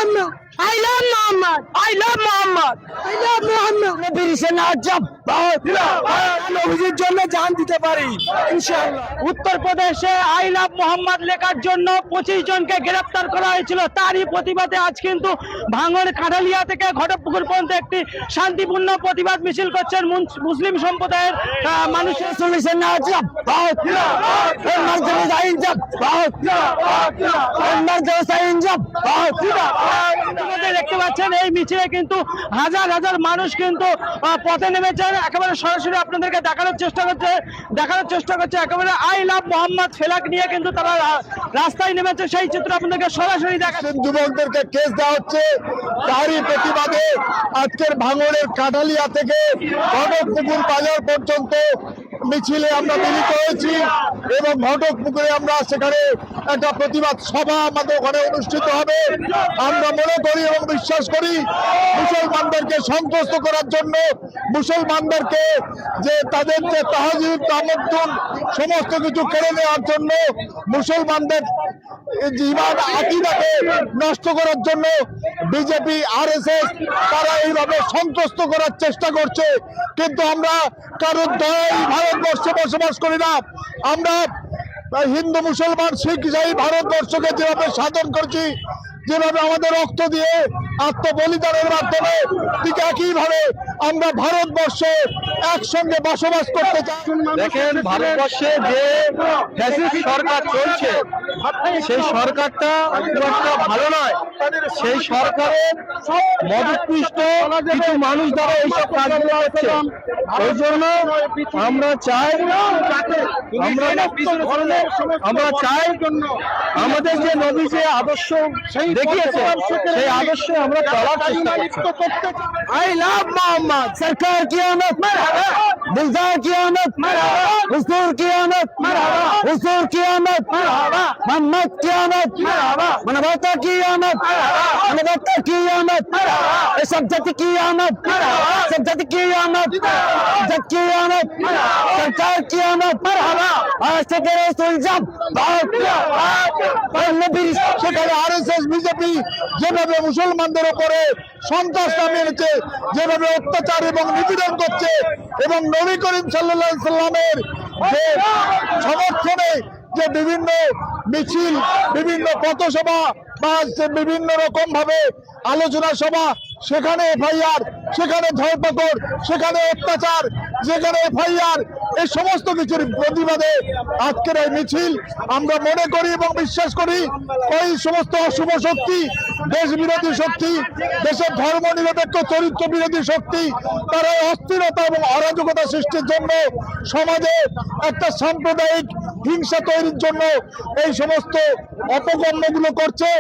Muhammad. I love Muhammad. I love Muhammad. I love Muhammad. নবীর সেনার জিন্দাবাদ। নবীর জন্য জান দিতে পারি ইনশাআল্লাহ। উত্তরপ্রদেশে আই লাভ মোহাম্মদ লেখার জন্য 25 জনকে গ্রেফতার করা হয়েছিল। তারই প্রতিবাদে আজ কিন্তু ভাঙড় কাঠালিয়া থেকে ঘটকপুকুর পর্যন্ত একটি শান্তিপূর্ণ প্রতিবাদ মিছিল করছেন মুসলিম সম্প্রদায়ের মানুষের। দেখতে পাচ্ছেন এই মিছিলে কিন্তু হাজার হাজার মানুষ কিন্তু পথে নেমেছেন। একেবারে সরাসরি আপনাদেরকে দেখানোর চেষ্টা করছে একেবারে আই লাভ মোহাম্মদ ফেলাক নিয়ে কিন্তু তারা রাস্তায় নেমেছে। সেই চিত্র আপনাদেরকে সরাসরি দেখাচ্ছেন। যুবকদেরকে কেস দেওয়া হচ্ছে, তারই প্রতিবাদে আজকের ভাঙড়ের কাঠালিয়া থেকে ঘটকপুকুর বাজার পর্যন্ত মিছিলে আমরা মিলিত হয়েছি এবং ঘটকপুকুরে আমরা সেখানে একটা প্রতিবাদ সভা আমাদের ওখানে অনুষ্ঠিত হবে। আমরা মনে করি এবং বিশ্বাস করি মুসলমানদেরকে সন্তুষ্ট করার জন্য, মুসলমানদেরকে যে তাদের যে তাহাজ্জুদ তামাদ্দুন সমস্ত কিছু কেড়ে নেওয়ার জন্য, মুসলমানদের জীবন আকীদাকে নষ্ট করার জন্য বিজেপি আরএসএস তারা এইভাবে সন্তুষ্ট করার চেষ্টা করছে। কিন্তু আমরা কারোর দয়ায় ভারতবর্ষে বসবাস করি না। আমরা হিন্দু মুসলমান শিখ ইসাই ভারতবর্ষকে যেভাবে সাধন করছি, যেভাবে আমাদের রক্ত দিয়ে আত্মবলিদানের মাধ্যমে ঠিক একইভাবে আমরা ভারতবর্ষে একসঙ্গে বসবাস করতে চাই। দেখেন, ভারতবর্ষে যে ফ্যাসিস্ট সরকার চলছে সেই সরকারটা খুব একটা ভালো নয়। সেই সরকারের মদতপুষ্ট কিছু মানুষ দ্বারা এইসব কাজগুলো হচ্ছে। ওই জন্য আমরা চাই আমাদের যে নবী যে আদর্শ দেখিয়েছে সেই আদর্শে আমরা চলার চেষ্টা করতে। I love Muhammad. सरकार की आमद मरहबा, दिलदार की आमद मरहबा, हुजूर की आमद मरहबा, हुजूर की आमद मरहबा, मोहम्मद की आमद मरहबा, मानवता की आमद मरहबा, मानवता की आमद मरहबा, सब जाति की आमद मरहबा, सब जाति की आमद जग की आमद मरहबा, सरकार की आमद मरहबा। आज से तेरे सुलझम সেখানে আরএসএস বিজেপি যেভাবে মুসলমানদের উপরে সন্ত্রাস নামিয়েছে, যেভাবে অত্যাচার এবং নিপীড়ন করছে এবং নবী করিম সাল্লাল্লাহু আলাইহি সাল্লামের যে সমর্থনে যে বিভিন্ন মিছিল, বিভিন্ন পথসভা বা বিভিন্ন রকম ভাবে আলোচনা সভা, সেখানে এফআইআর, সেখানে ধরপাকড়, সেখানে অত্যাচার, যেখানে এফআইআর, এই সমস্ত কিছুর প্রতিবাদে আজকের এই মিছিল। আমরা মনে করি এবং বিশ্বাস করি ওই সমস্ত অশুভ শক্তি, দেশ বিরোধী শক্তি, দেশের ধর্ম নিরপেক্ষ চরিত্র বিরোধী শক্তি, তারা অস্থিরতা এবং অরাজকতা সৃষ্টির জন্য, সমাজে একটা সাম্প্রদায়িক হিংসা তৈরির জন্য এই সমস্ত অপকর্মগুলো করছে।